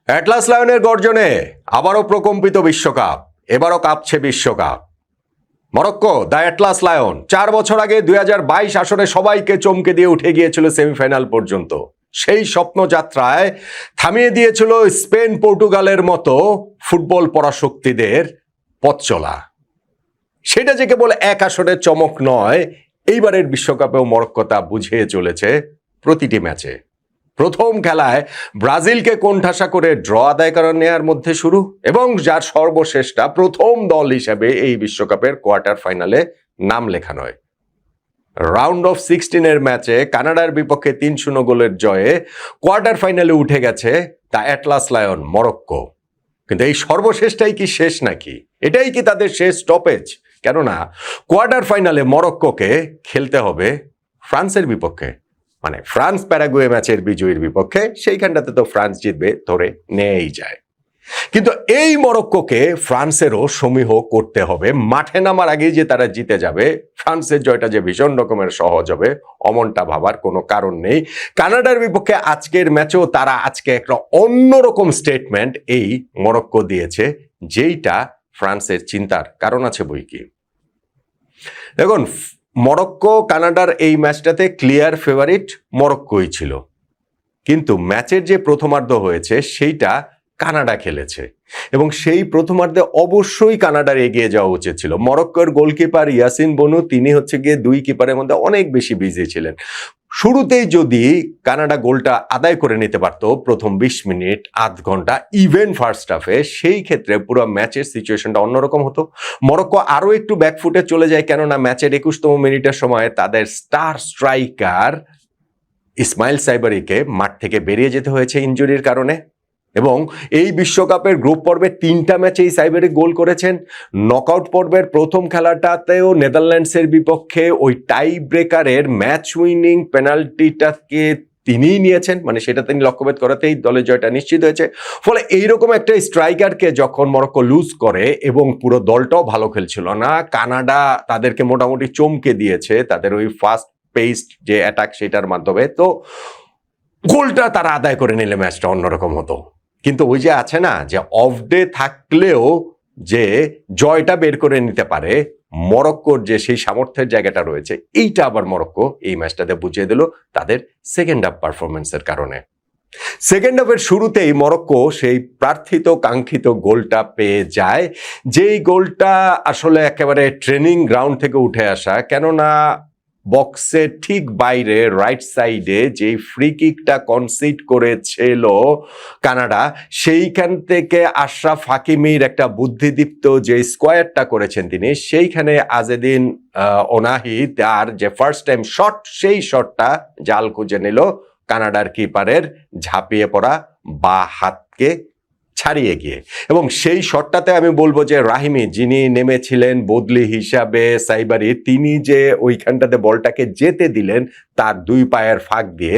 Atlas লায়নের গর্জনে আবারও প্রকম্পিত বিশ্বকাপ, এবারও কাঁপছে বিশ্বকাপ। মরক্কো দ্য অ্যাটলাস লায়ন 4 বছর আগে 2022 আসরে সবাইকে চমকে দিয়ে উঠে গিয়েছিল সেমিফাইনাল পর্যন্ত। সেই স্বপ্নযাত্রায় থামিয়ে দিয়েছিল স্পেন পর্তুগালের মতো ফুটবল পরাশক্তিদের পথ চলা। সেটা যে কেবল এক আসরের চমক নয়, এইবারের বিশ্বকাপেও মরক্কো তা বুঝিয়ে চলেছে প্রতিটি ম্যাচে। প্রথম খেলায় ব্রাজিলকে কোণঠাসা করে ড্র আদায় করা নেয়ার মধ্যে শুরু, এবং যার সর্বশেষটা প্রথম দল হিসেবে এই বিশ্বকাপের কোয়ার্টার ফাইনালে নাম লেখা নয়। রাউন্ড অফ 16-এর ম্যাচে কানাডার বিপক্ষে 3-0 গোলের জয়ে কোয়ার্টার ফাইনালে উঠে গেছে দ্য অ্যাটলাস লায়ন মরক্কো। কিন্তু এই সর্বশেষটাই কি শেষ নাকি? এটাই কি তাদের শেষ স্টপেজ? কেননা কোয়ার্টার ফাইনালে মরক্কোকে খেলতে হবে ফ্রান্সের বিপক্ষে, মানে ফ্রান্স প্যারাগুয়ে ম্যাচের বিজয়ীর বিপক্ষে। সেইখানটাতে তো ফ্রান্স জিতবে ধরে নেই যায়। কিন্তু এই মরক্কোকে ফ্রান্সেরও সমীহ করতে হবে। মাঠে নামার আগেই যে তারা জিতে যাবে, ফ্রান্সের জয়টা যে ভীষণ রকমের সহজ হবে, অমনটা ভাবার কোনো কারণ নেই। কানাডার বিপক্ষে আজকের ম্যাচেও তারা আজকে একটা অন্যরকম স্টেটমেন্ট এই মরক্কো দিয়েছে, যেইটা ফ্রান্সের চিন্তার কারণ আছে বই কি। দেখুন, মরক্কো কানাডার এই ম্যাচটাতে ক্লিয়ার ফেভারিট মরক্কোই ছিল, কিন্তু ম্যাচের যে প্রথমার্ধ হয়েছে সেইটা কানাডা খেলেছে, এবং সেই প্রথমার্ধে অবশ্যই কানাডার এগিয়ে যাওয়া উচিত ছিল। মরক্কোর গোলকিপার ইয়াসিন বনু, তিনি হচ্ছে গিয়ে দুই কিপারের মধ্যে অনেক বেশি বিজি ছিলেন। শুরুতেই যদি কানাডা গোলটা আদায় করে নিতে পারত প্রথম 20 মিনিট আধ ঘন্টা ইভেন ফার্স্ট হাফে, সেই ক্ষেত্রে পুরো ম্যাচের সিচুয়েশনটা অন্যরকম হতো। মরক্কো আরও একটু ব্যাকফুটে চলে যায়, কেননা ম্যাচের 21তম মিনিটের সময় তাদের স্টার স্ট্রাইকার ইসমাইল সাইবারিকে মাঠ থেকে বেরিয়ে যেতে হয়েছে ইনজুরির কারণে। এবং এই বিশ্বকাপের গ্রুপ পর্বে 3টা ম্যাচেই সাইবারিক গোল করেছেন। নকআউট পর্বের প্রথম খেলাটাতেও নেদারল্যান্ডসের বিপক্ষে ওই টাই ব্রেকারের ম্যাচ উইনিং পেনাল্টিটাকে তিনিই নিয়েছেন, মানে সেটা তিনি লক্ষ্যভেদ করাতেই দলের জয়টা নিশ্চিত হয়েছে। ফলে এইরকম একটা স্ট্রাইকারকে যখন মরক্কো লুজ করে, এবং পুরো দলটাও ভালো খেলছিল না, কানাডা তাদেরকে মোটামুটি চমকে দিয়েছে তাদের ওই ফাস্ট পেস্ট যে অ্যাটাক সেটার মাধ্যমে, তো গোলটা তারা আদায় করে নিলে ম্যাচটা অন্যরকম হতো। কিন্তু ওই যে আছে না, যে অফ ডে থাকলেও যে জয়টা বের করে নিতে পারে, মরক্কোর যে সেই সামর্থ্যের জায়গাটা রয়েছে, এইটা আবার মরক্কো এই ম্যাচটাতে বুঝিয়ে দিল তাদের সেকেন্ড হাফ পারফরমেন্সের কারণে। সেকেন্ড হাফের শুরুতেই মরক্কো সেই প্রার্থিত কাঙ্ক্ষিত গোলটা পেয়ে যায়, যেই গোলটা আসলে একেবারে ট্রেনিং গ্রাউন্ড থেকে উঠে আসা। কেননা বক্সের ঠিক বাইরে রাইট সাইডে যেই ফ্রি কিকটা কনসিড করেছিল কানাডা, সেইখান থেকে আশরাফ হাকিমির একটা বুদ্ধিদীপ্ত যে স্কোয়ারটা করেছেন তিনি, সেইখানে আজেদিন ওনাহি তার যে ফার্স্ট টাইম শট, সেই শটটা জাল খুঁজে নিল কানাডার কিপারের ঝাঁপিয়ে পড়া বা হাতকে ছাড়িয়ে গিয়ে। এবং সেই শটটাতে আমি বলবো যে রাহিমি, যিনি নেমেছিলেন বদলি হিসাবে সাইবারি, তিনি যে ওইখানটাতে বলটাকে যেতে দিলেন তার দুই পায়ের ফাঁক দিয়ে,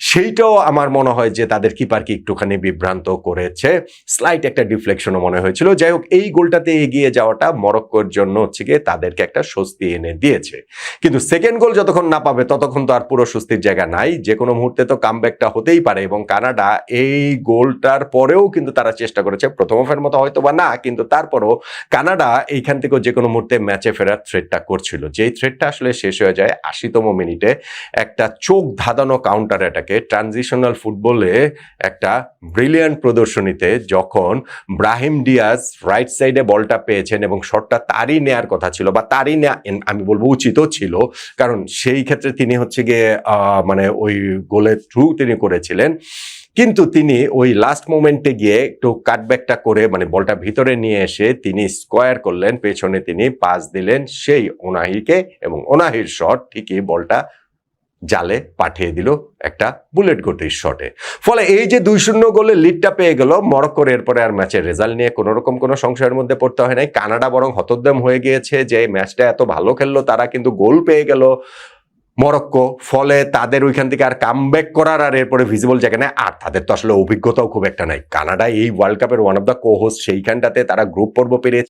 সেইটাও আমার মনে হয় যে তাদের কিপারকে একটুখানি বিভ্রান্ত করেছে। স্লাইট একটা ডিফ্লেকশনও মনে হয়েছিল। যাই হোক, এই গোলটাতে এগিয়ে যাওয়াটা মরক্কোর জন্য হচ্ছে গিয়ে তাদেরকে একটা স্বস্তি এনে দিয়েছে। কিন্তু সেকেন্ড গোল যতক্ষণ না পাবে ততক্ষণ তো আর পুরো স্বস্তির জায়গা নাই। যে কোনো মুহূর্তে তো কামব্যাকটা হতেই পারে, এবং কানাডা এই গোলটার পরেও কিন্তু তারা চেষ্টা করেছে, প্রথম হাফের মতো হয়তো বা না, কিন্তু তারপরও কানাডা এইখান থেকেও যে কোনো মুহূর্তে ম্যাচে ফেরার থ্রেটটা করছিল। যেই থ্রেটটা আসলে শেষ হয়ে যায় 80তম মিনিটে একটা চোখ ধাঁধানো কাউন্টার অ্যাটাকে, ট্রানজিশনাল ফুটবলে একটা ব্রিলিয়ান্ট প্রদর্শনীতে, যখন ব্রাহিম ডিয়াজ রাইট সাইডে বলটা পেয়েছেন এবং শটটা তারই নেয়ার কথা ছিল, বা তারই নেয়া আমি বলবো উচিতও ছিল, কারণ সেই ক্ষেত্রে তিনি হচ্ছে গিয়ে মানে ওই গোলের থ্রু তিনি করেছিলেন। কিন্তু তিনি ওই লাস্ট মোমেন্টে গিয়ে একটু কাটব্যাকটা করে, মানে বলটা ভিতরে নিয়ে এসে তিনি স্কোয়ার করলেন, পেছনে তিনি পাস দিলেন সেই ওনাহিকে, এবং ওনাহির শট ঠিকই বলটা জালে পাঠিয়ে দিল একটা বুলেট গতির শটে। ফলে এই যে 2-0 গোলে লিডটা পেয়ে গেল মরক্কোর, এরপরে আর ম্যাচের রেজাল্ট নিয়ে কোনো রকম কোনো সংশয়ের মধ্যে পড়তে হয় নাই। কানাডা বরং হতোদ্যম হয়ে গিয়েছে যে ম্যাচটা এত ভালো খেললো তারা, কিন্তু গোল পেয়ে গেল মরক্কো। ফলে তাদের ওইখান থেকে আর কামব্যাক করার আর এরপরে ভিজিবল জায়গা নেই। আর তাদের তো আসলে অভিজ্ঞতাও খুব একটা নাই। কানাডা এই ওয়ার্ল্ড কাপের one of the cohost, সেইখানটাতে তারা গ্রুপ পর্ব পেরিয়ে